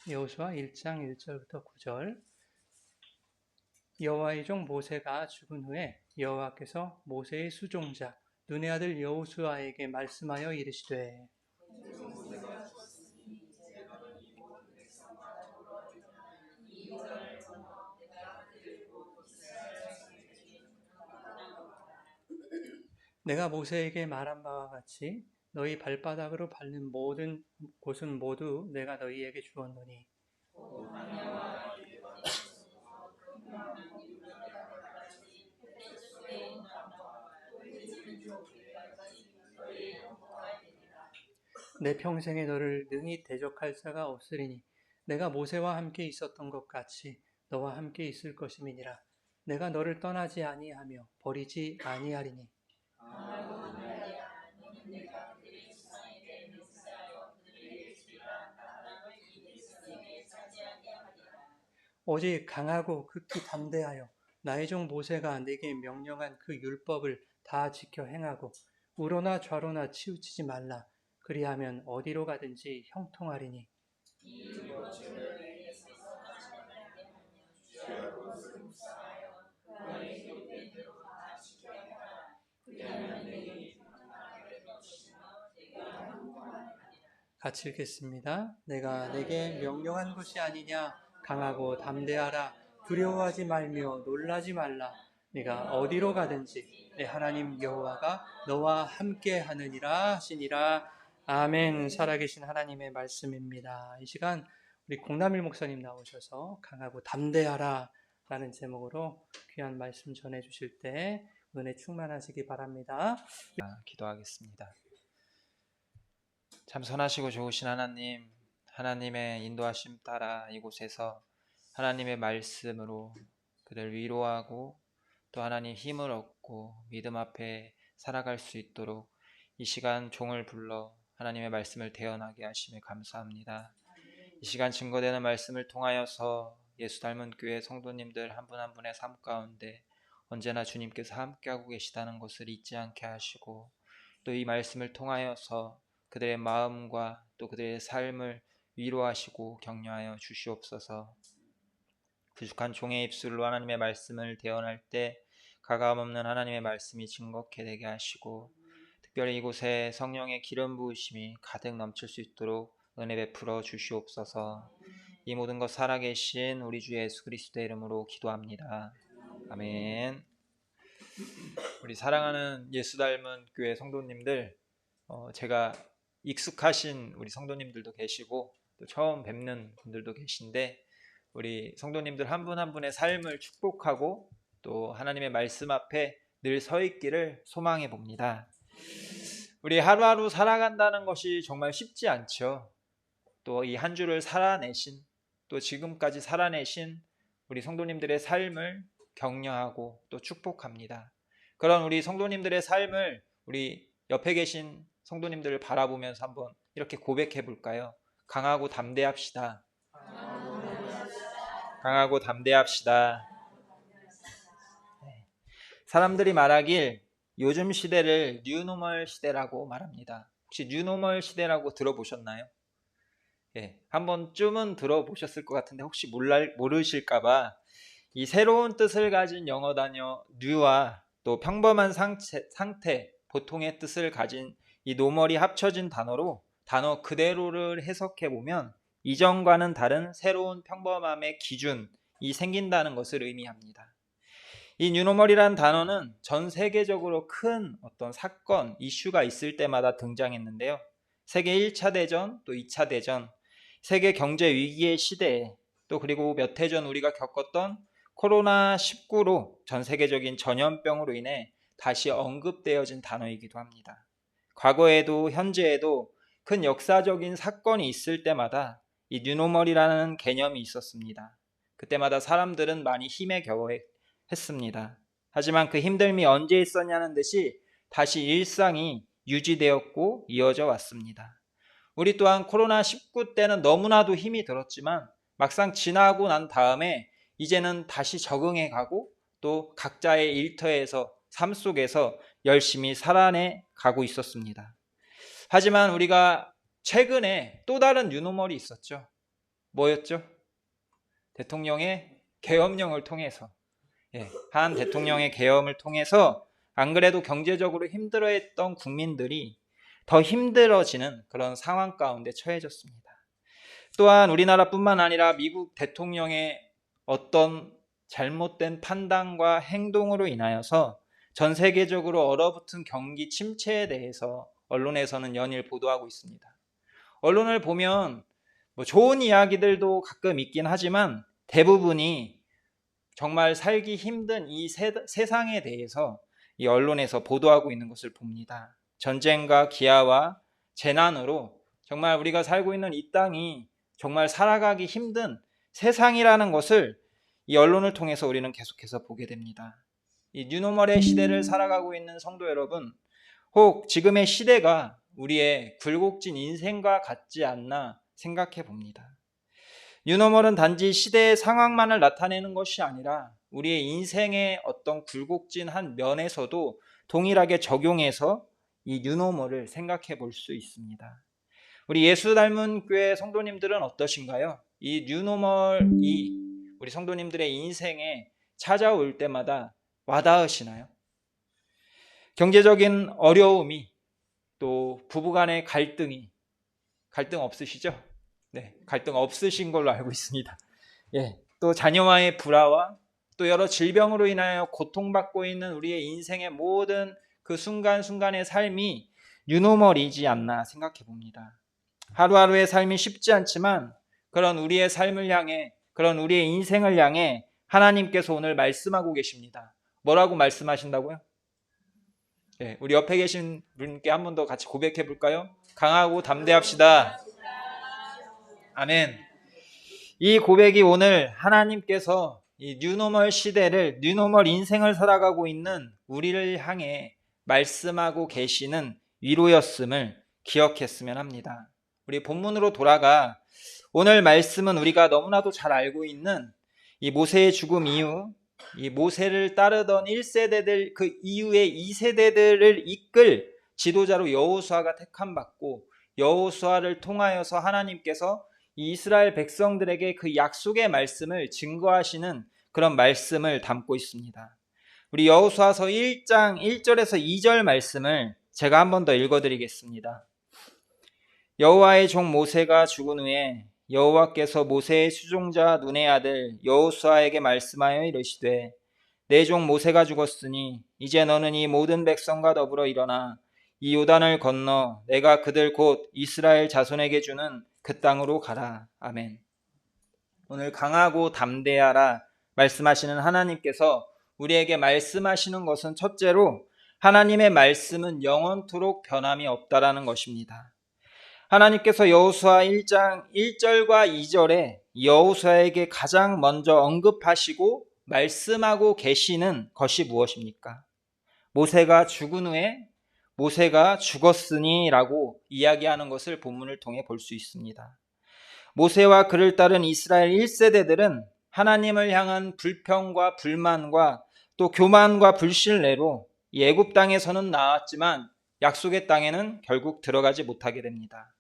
여호수아 1장 1절부터 9절. 여호와의 종 모세가 죽은 후에 여호와께서 모세의 수종자 눈의 아들 여호수아에게 말씀하여 이르시되 내가 모세에게 말한 바와 같이 너희 발바닥으로 밟는 모든 곳은 모두 내가 너희에게 주었노니 내 평생에 너를 능히 대적할 자가 없으리니 내가 모세와 함께 있었던 것 같이 너와 함께 있을 것임이니라. 내가 너를 떠나지 아니하며 버리지 아니하리니 오직 강하고 극히 담대하여 나의 종 모세가 내게 명령한 그 율법을 다 지켜 행하고 우로나 좌로나 치우치지 말라. 그리하면 어디로 가든지 형통하리니 같이 읽겠습니다. 내가 내게 명령한 것이 아니냐. 강하고 담대하라. 두려워하지 말며 놀라지 말라. 네가 어디로 가든지 내 하나님 여호와가 너와 함께 하느니라 하시니라. 아멘. 살아계신 하나님의 말씀입니다. 이 시간 우리 공남일 목사님 나오셔서 강하고 담대하라 라는 제목으로 귀한 말씀 전해주실 때 은혜 충만하시기 바랍니다. 기도하겠습니다. 참 선하시고 좋으신 하나님, 하나님의 인도하심 따라 이곳에서 하나님의 말씀으로 그들 위로하고 또 하나님 힘을 얻고 믿음 앞에 살아갈 수 있도록 이 시간 종을 불러 하나님의 말씀을 대언하게 하심에 감사합니다. 이 시간 증거되는 말씀을 통하여서 예수 닮은 교회 성도님들 한 분 한 분의 삶 가운데 언제나 주님께서 함께하고 계시다는 것을 잊지 않게 하시고 또 이 말씀을 통하여서 그들의 마음과 또 그들의 삶을 위로하시고 격려하여 주시옵소서. 부족한 종의 입술로 하나님의 말씀을 대언할 때 가감없는 하나님의 말씀이 증거케 되게 하시고 특별히 이곳에 성령의 기름 부으심이 가득 넘칠 수 있도록 은혜 베풀어 주시옵소서. 이 모든 것 살아계신 우리 주 예수 그리스도의 이름으로 기도합니다. 아멘. 우리 사랑하는 예수 닮은 교회 성도님들, 제가 익숙하신 우리 성도님들도 계시고 또 처음 뵙는 분들도 계신데 우리 성도님들 한 분 한 분의 삶을 축복하고 또 하나님의 말씀 앞에 늘 서 있기를 소망해 봅니다. 우리 하루하루 살아간다는 것이 정말 쉽지 않죠. 또 이 한 주를 살아내신 또 지금까지 살아내신 우리 성도님들의 삶을 격려하고 또 축복합니다. 그런 우리 성도님들의 삶을 우리 옆에 계신 성도님들을 바라보면서 한번 이렇게 고백해 볼까요? 강하고 담대합시다. 강하고 담대합시다. 사람들이 말하길 요즘 시대를 뉴노멀 시대라고 말합니다. 혹시 뉴노멀 시대라고 들어보셨나요? 한 번쯤은 들어보셨을 것 같은데 혹시 모르실까봐 이 새로운 뜻을 가진 영어 단어 new와 또 평범한 상태, 보통의 뜻을 가진 이 노멀이 합쳐진 단어로 단어 그대로를 해석해보면 이전과는 다른 새로운 평범함의 기준이 생긴다는 것을 의미합니다. 이 뉴노멀이라는 단어는 전 세계적으로 큰 어떤 사건, 이슈가 있을 때마다 등장했는데요. 세계 1차 대전, 또 2차 대전, 세계 경제 위기의 시대에 또 그리고 몇 해 전 우리가 겪었던 코로나19로 전 세계적인 전염병으로 인해 다시 언급되어진 단어이기도 합니다. 과거에도 현재에도 큰 역사적인 사건이 있을 때마다 이 뉴노멀이라는 개념이 있었습니다. 그때마다 사람들은 많이 힘에 겨워했습니다. 하지만 그 힘듦이 언제 있었냐는 듯이 다시 일상이 유지되었고 이어져 왔습니다. 우리 또한 코로나19 때는 너무나도 힘이 들었지만 막상 지나고 난 다음에 이제는 다시 적응해 가고 또 각자의 일터에서 삶 속에서 열심히 살아내 가고 있었습니다. 하지만 우리가 최근에 또 다른 뉴노멀이 있었죠. 뭐였죠? 대통령의 계엄령을 통해서, 한 대통령의 계엄을 통해서 안 그래도 경제적으로 힘들어했던 국민들이 더 힘들어지는 그런 상황 가운데 처해졌습니다. 또한 우리나라뿐만 아니라 미국 대통령의 어떤 잘못된 판단과 행동으로 인하여서 전 세계적으로 얼어붙은 경기 침체에 대해서 언론에서는 연일 보도하고 있습니다. 언론을 보면 뭐 좋은 이야기들도 가끔 있긴 하지만 대부분이 정말 살기 힘든 이 세상에 대해서 이 언론에서 보도하고 있는 것을 봅니다. 전쟁과 기아와 재난으로 정말 우리가 살고 있는 이 땅이 정말 살아가기 힘든 세상이라는 것을 이 언론을 통해서 우리는 계속해서 보게 됩니다. 이 뉴노멀의 시대를 살아가고 있는 성도 여러분, 혹 지금의 시대가 우리의 굴곡진 인생과 같지 않나 생각해 봅니다. 뉴노멀은 단지 시대의 상황만을 나타내는 것이 아니라 우리의 인생의 어떤 굴곡진 한 면에서도 동일하게 적용해서 이 뉴노멀을 생각해 볼 수 있습니다. 우리 예수 닮은 교회 성도님들은 어떠신가요? 이 뉴노멀이 우리 성도님들의 인생에 찾아올 때마다 와닿으시나요? 경제적인 어려움이, 또 부부간의 갈등 없으시죠? 네, 갈등 없으신 걸로 알고 있습니다. 또 자녀와의 불화와 또 여러 질병으로 인하여 고통받고 있는 우리의 인생의 모든 그 순간순간의 삶이 뉴노멀이지 않나 생각해 봅니다. 하루하루의 삶이 쉽지 않지만 그런 우리의 삶을 향해, 그런 우리의 인생을 향해 하나님께서 오늘 말씀하고 계십니다. 뭐라고 말씀하신다고요? 우리 옆에 계신 분께 한 번 더 같이 고백해 볼까요? 강하고 담대합시다. 아멘. 이 고백이 오늘 하나님께서 이 뉴노멀 시대를, 뉴노멀 인생을 살아가고 있는 우리를 향해 말씀하고 계시는 위로였음을 기억했으면 합니다. 우리 본문으로 돌아가 오늘 말씀은 우리가 너무나도 잘 알고 있는 이 모세의 죽음 이후 이 모세를 따르던 1세대들, 그 이후의 2세대들을 이끌 지도자로 여호수아가 택함받고 여호수아를 통하여서 하나님께서 이 이스라엘 백성들에게 그 약속의 말씀을 증거하시는 그런 말씀을 담고 있습니다. 우리 여호수아서 1장 1절에서 2절 말씀을 제가 한 번 더 읽어드리겠습니다. 여호와의 종 모세가 죽은 후에 여호와께서 모세의 수종자 눈의 아들 여호수아에게 말씀하여 이르시되 내 종 모세가 죽었으니 이제 너는 이 모든 백성과 더불어 일어나 이 요단을 건너 내가 그들 곧 이스라엘 자손에게 주는 그 땅으로 가라. 아멘. 오늘 강하고 담대하라 말씀하시는 하나님께서 우리에게 말씀하시는 것은 첫째로 하나님의 말씀은 영원토록 변함이 없다라는 것입니다. 하나님께서 여호수아 1장 1절과 2절에 여호수아에게 가장 먼저 언급하시고 말씀하고 계시는 것이 무엇입니까? 모세가 죽은 후에 모세가 죽었으니 라고 이야기하는 것을 본문을 통해 볼 수 있습니다. 모세와 그를 따른 이스라엘 1세대들은 하나님을 향한 불평과 불만과 또 교만과 불신뢰로 애굽 땅에서는 나왔지만 약속의 땅에는 결국 들어가지 못하게 됩니다.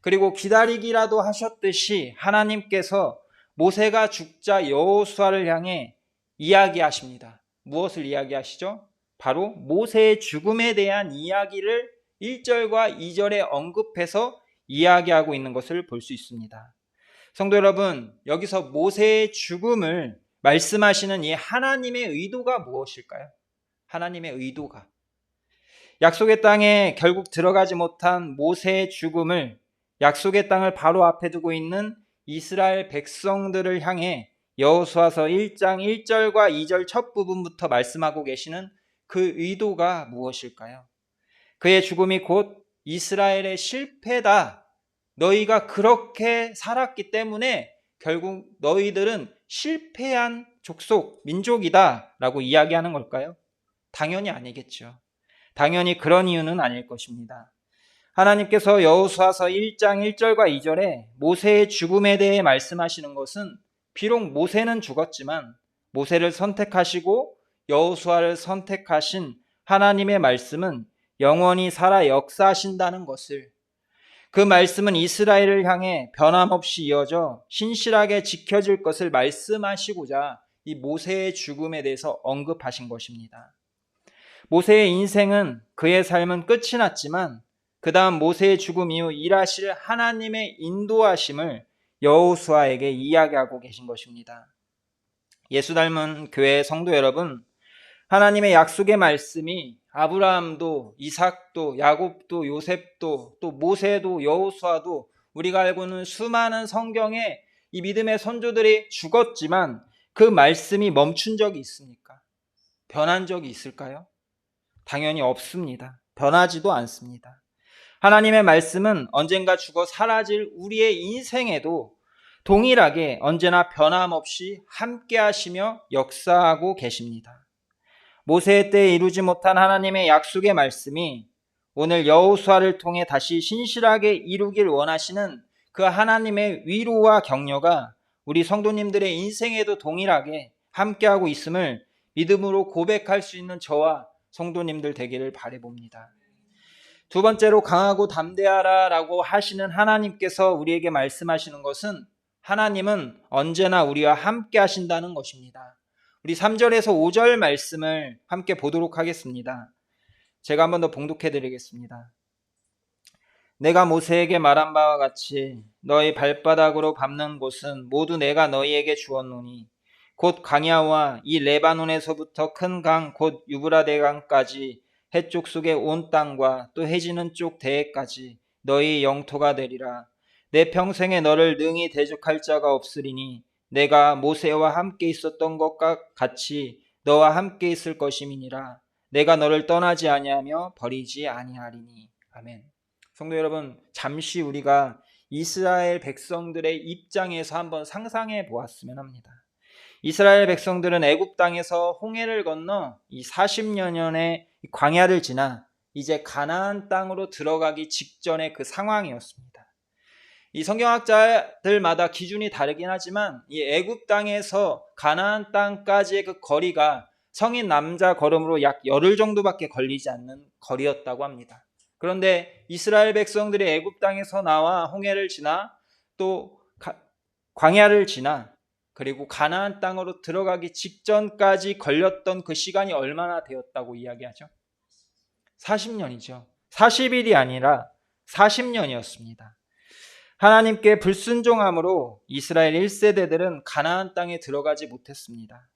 그리고 기다리기라도 하셨듯이 하나님께서 모세가 죽자 여호수아를 향해 이야기하십니다. 무엇을 이야기하시죠? 바로 모세의 죽음에 대한 이야기를 1절과 2절에 언급해서 이야기하고 있는 것을 볼 수 있습니다. 성도 여러분, 여기서 모세의 죽음을 말씀하시는 이 하나님의 의도가 무엇일까요? 하나님의 의도가 약속의 땅에 결국 들어가지 못한 모세의 죽음을 약속의 땅을 바로 앞에 두고 있는 이스라엘 백성들을 향해 여호수아서 1장 1절과 2절 첫 부분부터 말씀하고 계시는 그 의도가 무엇일까요? 그의 죽음이 곧 이스라엘의 실패다. 너희가 그렇게 살았기 때문에 결국 너희들은 실패한 족속, 민족이다 라고 이야기하는 걸까요? 당연히 아니겠죠. 당연히 그런 이유는 아닐 것입니다. 하나님께서 여호수아서 1장 1절과 2절에 모세의 죽음에 대해 말씀하시는 것은 비록 모세는 죽었지만 모세를 선택하시고 여호수아를 선택하신 하나님의 말씀은 영원히 살아 역사하신다는 것을, 그 말씀은 이스라엘을 향해 변함없이 이어져 신실하게 지켜질 것을 말씀하시고자 이 모세의 죽음에 대해서 언급하신 것입니다. 모세의 인생은 그의 삶은 끝이 났지만 그 다음 모세의 죽음 이후 일하실 하나님의 인도하심을 여호수아에게 이야기하고 계신 것입니다. 예수 닮은 교회 성도 여러분, 하나님의 약속의 말씀이 아브라함도 이삭도 야곱도 요셉도 또 모세도 여호수아도 우리가 알고 있는 수많은 성경의 이 믿음의 선조들이 죽었지만 그 말씀이 멈춘 적이 있습니까? 변한 적이 있을까요? 당연히 없습니다. 변하지도 않습니다. 하나님의 말씀은 언젠가 죽어 사라질 우리의 인생에도 동일하게 언제나 변함없이 함께 하시며 역사하고 계십니다. 모세의 때에 이루지 못한 하나님의 약속의 말씀이 오늘 여호수아를 통해 다시 신실하게 이루길 원하시는 그 하나님의 위로와 격려가 우리 성도님들의 인생에도 동일하게 함께하고 있음을 믿음으로 고백할 수 있는 저와 성도님들 되기를 바라봅니다. 두 번째로 강하고 담대하라 라고 하시는 하나님께서 우리에게 말씀하시는 것은 하나님은 언제나 우리와 함께 하신다는 것입니다. 우리 3절에서 5절 말씀을 함께 보도록 하겠습니다. 제가 한 번 더 봉독해 드리겠습니다. 내가 모세에게 말한 바와 같이 너희 발바닥으로 밟는 곳은 모두 내가 너희에게 주었노니 곧 광야와 이 레바논에서부터 큰 강 곧 유브라데 강까지 해쪽 속의 온 땅과 또 해지는 쪽 대해까지 너희 영토가 되리라. 내 평생에 너를 능히 대적할 자가 없으리니 내가 모세와 함께 있었던 것과 같이 너와 함께 있을 것임이니라. 내가 너를 떠나지 아니하며 버리지 아니하리니. 아멘. 성도 여러분, 잠시 우리가 이스라엘 백성들의 입장에서 한번 상상해 보았으면 합니다. 이스라엘 백성들은 애굽 땅에서 홍해를 건너 이 40여 년의 광야를 지나 이제 가나안 땅으로 들어가기 직전의 그 상황이었습니다. 이 성경학자들마다 기준이 다르긴 하지만 이 애굽 땅에서 가나안 땅까지의 그 거리가 성인 남자 걸음으로 약 열흘 정도밖에 걸리지 않는 거리였다고 합니다. 그런데 이스라엘 백성들이 애굽 땅에서 나와 홍해를 지나 또 광야를 지나 그리고 가나안 땅으로 들어가기 직전까지 걸렸던 그 시간이 얼마나 되었다고 이야기하죠? 40년이죠. 40일이 아니라 40년이었습니다. 하나님께 불순종함으로 이스라엘 1세대들은 가나안 땅에 들어가지 못했습니다.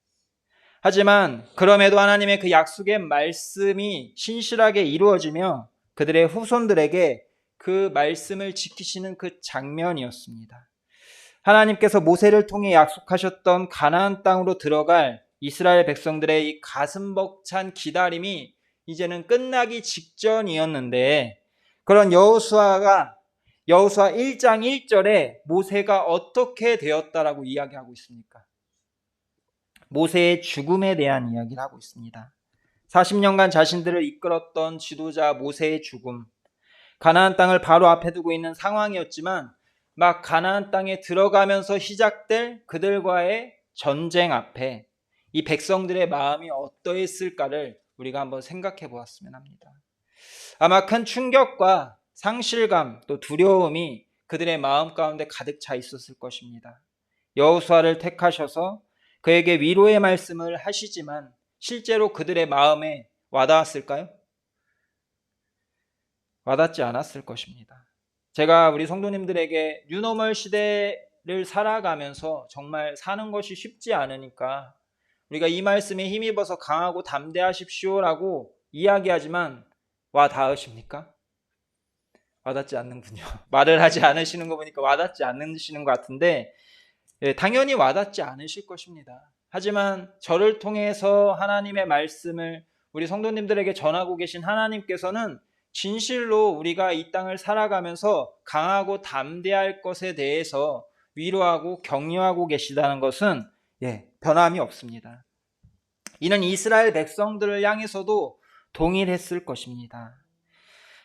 하지만 그럼에도 하나님의 그 약속의 말씀이 신실하게 이루어지며 그들의 후손들에게 그 말씀을 지키시는 그 장면이었습니다. 하나님께서 모세를 통해 약속하셨던 가나안 땅으로 들어갈 이스라엘 백성들의 이 가슴 벅찬 기다림이 이제는 끝나기 직전이었는데 그런 여호수아 1장 1절에 모세가 어떻게 되었다라고 이야기하고 있습니까? 모세의 죽음에 대한 이야기를 하고 있습니다. 40년간 자신들을 이끌었던 지도자 모세의 죽음, 가나안 땅을 바로 앞에 두고 있는 상황이었지만 막 가나안 땅에 들어가면서 시작될 그들과의 전쟁 앞에 이 백성들의 마음이 어떠했을까를 우리가 한번 생각해 보았으면 합니다. 아마 큰 충격과 상실감 또 두려움이 그들의 마음 가운데 가득 차 있었을 것입니다. 여호수아를 택하셔서 그에게 위로의 말씀을 하시지만 실제로 그들의 마음에 와닿았을까요? 와닿지 않았을 것입니다. 제가 우리 성도님들에게 뉴노멀 시대를 살아가면서 정말 사는 것이 쉽지 않으니까 우리가 이 말씀에 힘입어서 강하고 담대하십시오라고 이야기하지만 와닿으십니까? 와닿지 않는군요. 말을 하지 않으시는 거 보니까 와닿지 않으시는 것 같은데 당연히 와닿지 않으실 것입니다. 하지만 저를 통해서 하나님의 말씀을 우리 성도님들에게 전하고 계신 하나님께서는 진실로 우리가 이 땅을 살아가면서 강하고 담대할 것에 대해서 위로하고 격려하고 계시다는 것은 변함이 없습니다. 이는 이스라엘 백성들을 향해서도 동일했을 것입니다.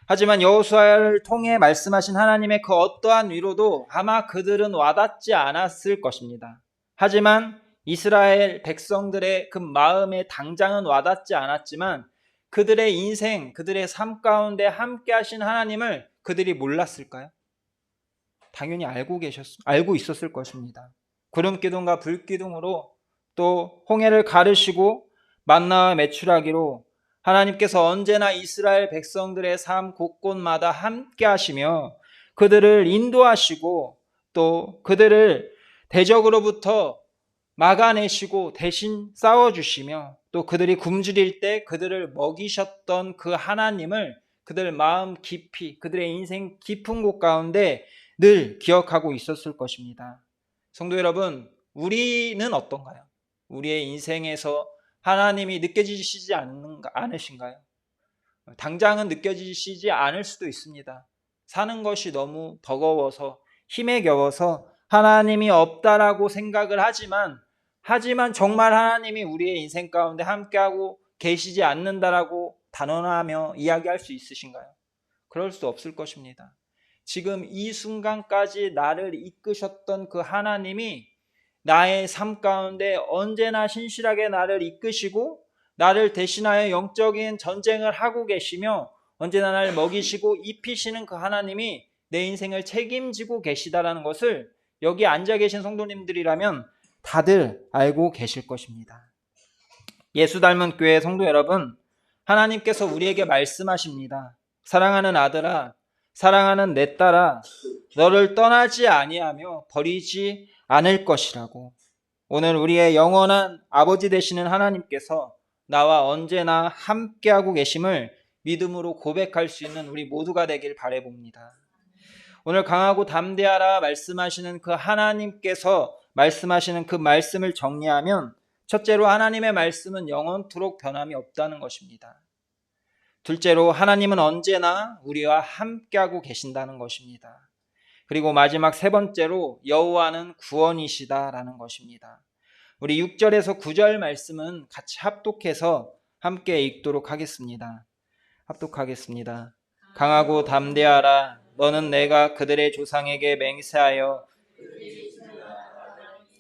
하지만 여호수아를 통해 말씀하신 하나님의 그 어떠한 위로도 아마 그들은 와닿지 않았을 것입니다. 하지만 이스라엘 백성들의 그 마음에 당장은 와닿지 않았지만 그들의 인생, 그들의 삶 가운데 함께 하신 하나님을 그들이 몰랐을까요? 당연히 알고 있었을 것입니다. 구름 기둥과 불 기둥으로 또 홍해를 가르시고 만나와 메추라기로 하나님께서 언제나 이스라엘 백성들의 삶 곳곳마다 함께 하시며 그들을 인도하시고 또 그들을 대적으로부터 막아내시고 대신 싸워주시며 또 그들이 굶주릴 때 그들을 먹이셨던 그 하나님을 그들 마음 깊이, 그들의 인생 깊은 곳 가운데 늘 기억하고 있었을 것입니다. 성도 여러분, 우리는 어떤가요? 우리의 인생에서 하나님이 느껴지시지 않으신가요? 당장은 느껴지시지 않을 수도 있습니다. 사는 것이 너무 버거워서 힘에 겨워서 하나님이 없다라고 생각을 하지만 정말 하나님이 우리의 인생 가운데 함께하고 계시지 않는다라고 단언하며 이야기할 수 있으신가요? 그럴 수 없을 것입니다. 지금 이 순간까지 나를 이끄셨던 그 하나님이 나의 삶 가운데 언제나 신실하게 나를 이끄시고 나를 대신하여 영적인 전쟁을 하고 계시며 언제나 나를 먹이시고 입히시는 그 하나님이 내 인생을 책임지고 계시다라는 것을 여기 앉아 계신 성도님들이라면 다들 알고 계실 것입니다. 예수 닮은 교회 성도 여러분, 하나님께서 우리에게 말씀하십니다. 사랑하는 아들아, 사랑하는 내 딸아, 너를 떠나지 아니하며 버리지 않을 것이라고. 오늘 우리의 영원한 아버지 되시는 하나님께서 나와 언제나 함께하고 계심을 믿음으로 고백할 수 있는 우리 모두가 되길 바라봅니다. 오늘 강하고 담대하라 말씀하시는 그 하나님께서 말씀하시는 그 말씀을 정리하면 첫째로 하나님의 말씀은 영원토록 변함이 없다는 것입니다. 둘째로 하나님은 언제나 우리와 함께하고 계신다는 것입니다. 그리고 마지막 세 번째로 여호와는 구원이시다라는 것입니다. 우리 6절에서 9절 말씀은 같이 합독해서 함께 읽도록 하겠습니다. 합독하겠습니다. 강하고 담대하라. 너는 내가 그들의 조상에게 맹세하여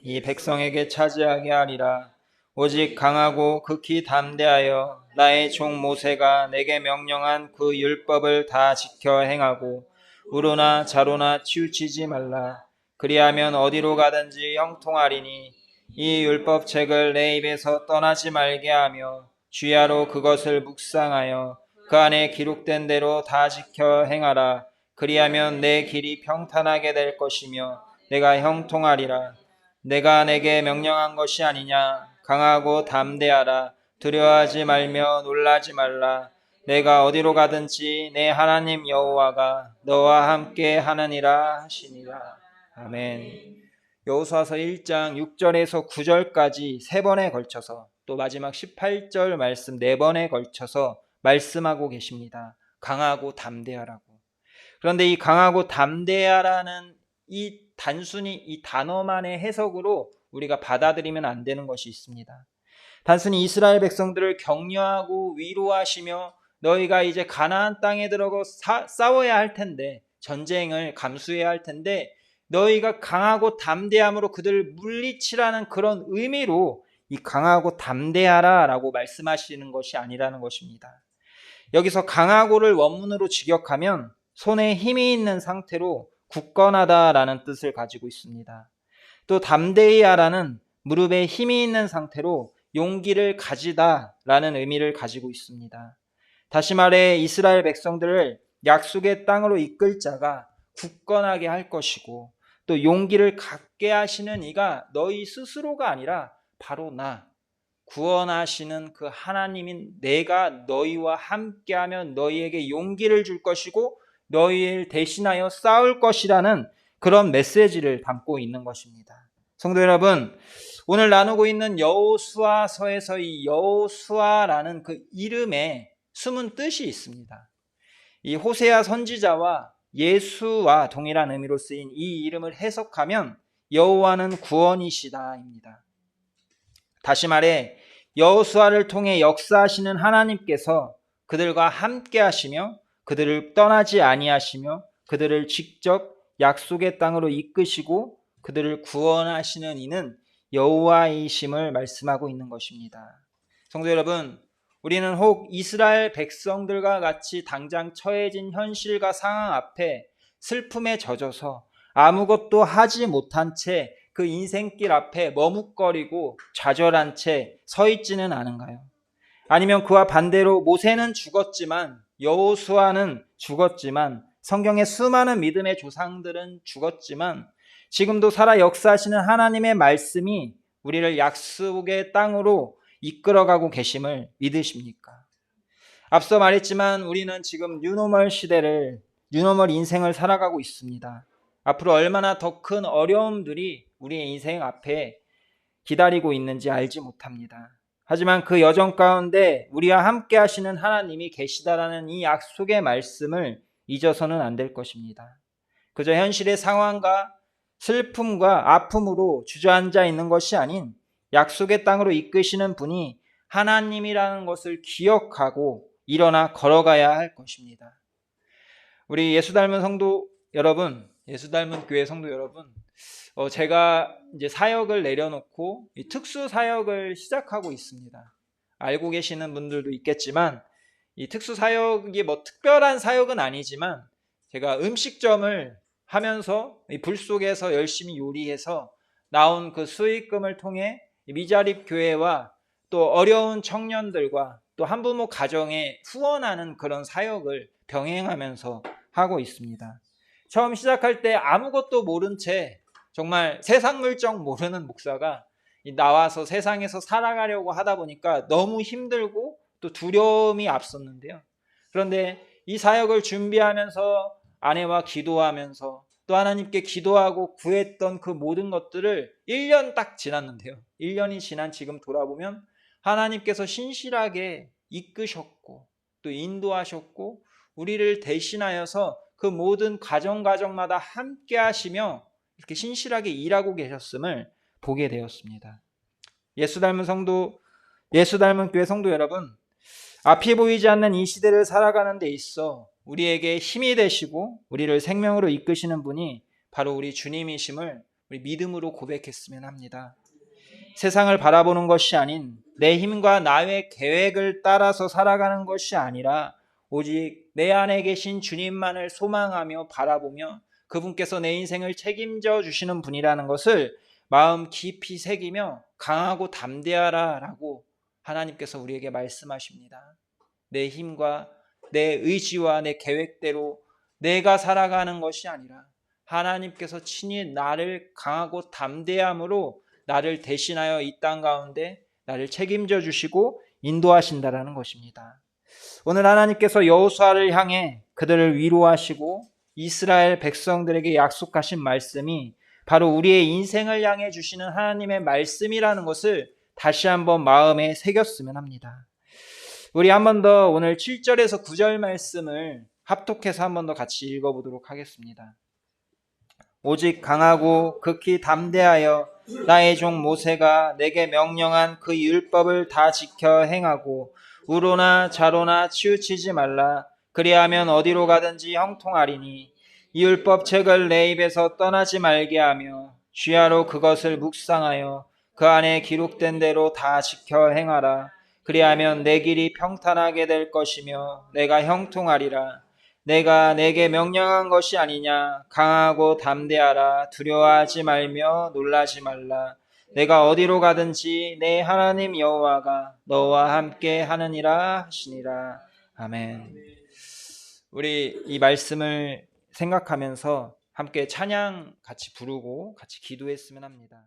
이 백성에게 차지하게 하리라. 오직 강하고 극히 담대하여 나의 종 모세가 내게 명령한 그 율법을 다 지켜 행하고 우로나 자로나 치우치지 말라. 그리하면 어디로 가든지 형통하리니 이 율법책을 내 입에서 떠나지 말게 하며 주야로 그것을 묵상하여 그 안에 기록된 대로 다 지켜 행하라. 그리하면 내 길이 평탄하게 될 것이며 내가 형통하리라. 내가 내게 명령한 것이 아니냐. 강하고 담대하라. 두려워하지 말며 놀라지 말라. 내가 어디로 가든지 내 하나님 여호와가 너와 함께 하느니라 하시니라. 아멘. 여호수아서 1장 6절에서 9절까지 3번에 걸쳐서 또 마지막 18절 말씀 4번에 걸쳐서 말씀하고 계십니다. 강하고 담대하라고. 그런데 이 강하고 담대하라는 이 단순히 이 단어만의 해석으로 우리가 받아들이면 안 되는 것이 있습니다. 단순히 이스라엘 백성들을 격려하고 위로하시며 너희가 이제 가나안 땅에 들어가 싸워야 할 텐데 전쟁을 감수해야 할 텐데 너희가 강하고 담대함으로 그들을 물리치라는 그런 의미로 이 강하고 담대하라 라고 말씀하시는 것이 아니라는 것입니다. 여기서 강하고를 원문으로 직역하면 손에 힘이 있는 상태로 굳건하다라는 뜻을 가지고 있습니다. 또 담대히 하라는 무릎에 힘이 있는 상태로 용기를 가지다라는 의미를 가지고 있습니다. 다시 말해 이스라엘 백성들을 약속의 땅으로 이끌 자가 굳건하게 할 것이고 또 용기를 갖게 하시는 이가 너희 스스로가 아니라 바로 나 구원하시는 그 하나님인 내가 너희와 함께하면 너희에게 용기를 줄 것이고 너희를 대신하여 싸울 것이라는 그런 메시지를 담고 있는 것입니다. 성도 여러분, 오늘 나누고 있는 여호수아서에서 이 여호수아라는 그 이름에 숨은 뜻이 있습니다. 이 호세아 선지자와 예수와 동일한 의미로 쓰인 이 이름을 해석하면 여호와는 구원이시다입니다. 다시 말해 여호수아를 통해 역사하시는 하나님께서 그들과 함께 하시며 그들을 떠나지 아니하시며 그들을 직접 약속의 땅으로 이끄시고 그들을 구원하시는 이는 여호와이심을 말씀하고 있는 것입니다. 성도 여러분, 우리는 혹 이스라엘 백성들과 같이 당장 처해진 현실과 상황 앞에 슬픔에 젖어서 아무것도 하지 못한 채 그 인생길 앞에 머뭇거리고 좌절한 채 서 있지는 않은가요? 아니면 그와 반대로 모세는 죽었지만, 여호수아는 죽었지만, 성경의 수많은 믿음의 조상들은 죽었지만 지금도 살아 역사하시는 하나님의 말씀이 우리를 약속의 땅으로 이끌어가고 계심을 믿으십니까? 앞서 말했지만 우리는 지금 뉴노멀 시대를, 뉴노멀 인생을 살아가고 있습니다. 앞으로 얼마나 더 큰 어려움들이 우리의 인생 앞에 기다리고 있는지 알지 못합니다. 하지만 그 여정 가운데 우리와 함께 하시는 하나님이 계시다라는 이 약속의 말씀을 잊어서는 안 될 것입니다. 그저 현실의 상황과 슬픔과 아픔으로 주저앉아 있는 것이 아닌 약속의 땅으로 이끄시는 분이 하나님이라는 것을 기억하고 일어나 걸어가야 할 것입니다. 우리 예수 닮은 성도 여러분, 예수 닮은 교회 성도 여러분, 제가 이제 사역을 내려놓고 이 특수 사역을 시작하고 있습니다. 알고 계시는 분들도 있겠지만 이 특수 사역이 뭐 특별한 사역은 아니지만 제가 음식점을 하면서 이 불 속에서 열심히 요리해서 나온 그 수익금을 통해 미자립 교회와 또 어려운 청년들과 또 한부모 가정에 후원하는 그런 사역을 병행하면서 하고 있습니다. 처음 시작할 때 아무것도 모른 채 정말 세상 물정 모르는 목사가 나와서 세상에서 살아가려고 하다 보니까 너무 힘들고 또 두려움이 앞섰는데요. 그런데 이 사역을 준비하면서 아내와 기도하면서 또 하나님께 기도하고 구했던 그 모든 것들을 1년 딱 지났는데요. 1년이 지난 지금 돌아보면 하나님께서 신실하게 이끄셨고 또 인도하셨고 우리를 대신하여서 그 모든 과정마다 함께 하시며 이렇게 신실하게 일하고 계셨음을 보게 되었습니다. 예수 닮은 성도, 예수 닮은 교회 성도 여러분, 앞이 보이지 않는 이 시대를 살아가는 데 있어 우리에게 힘이 되시고 우리를 생명으로 이끄시는 분이 바로 우리 주님이심을 우리 믿음으로 고백했으면 합니다. 세상을 바라보는 것이 아닌 내 힘과 나의 계획을 따라서 살아가는 것이 아니라 오직 내 안에 계신 주님만을 소망하며 바라보며 그분께서 내 인생을 책임져 주시는 분이라는 것을 마음 깊이 새기며 강하고 담대하라 라고 하나님께서 우리에게 말씀하십니다. 내 힘과 내 의지와 내 계획대로 내가 살아가는 것이 아니라 하나님께서 친히 나를 강하고 담대함으로 나를 대신하여 이 땅 가운데 나를 책임져 주시고 인도하신다라는 것입니다. 오늘 하나님께서 여호수아를 향해 그들을 위로하시고 이스라엘 백성들에게 약속하신 말씀이 바로 우리의 인생을 향해 주시는 하나님의 말씀이라는 것을 다시 한번 마음에 새겼으면 합니다. 우리 한 번 더 오늘 7절에서 9절 말씀을 합독해서 한 번 더 같이 읽어보도록 하겠습니다. 오직 강하고 극히 담대하여 나의 종 모세가 내게 명령한 그 율법을 다 지켜 행하고 우로나 좌로나 치우치지 말라. 그리하면 어디로 가든지 형통하리니 이 율법 책을 내 입에서 떠나지 말게 하며 주야로 그것을 묵상하여 그 안에 기록된 대로 다 지켜 행하라. 그리하면 내 길이 평탄하게 될 것이며 내가 형통하리라. 내가 내게 명령한 것이 아니냐. 강하고 담대하라. 두려워하지 말며 놀라지 말라. 내가 어디로 가든지 내 하나님 여호와가 너와 함께 하느니라 하시니라. 아멘. 우리 이 말씀을 생각하면서 함께 찬양 같이 부르고 같이 기도했으면 합니다.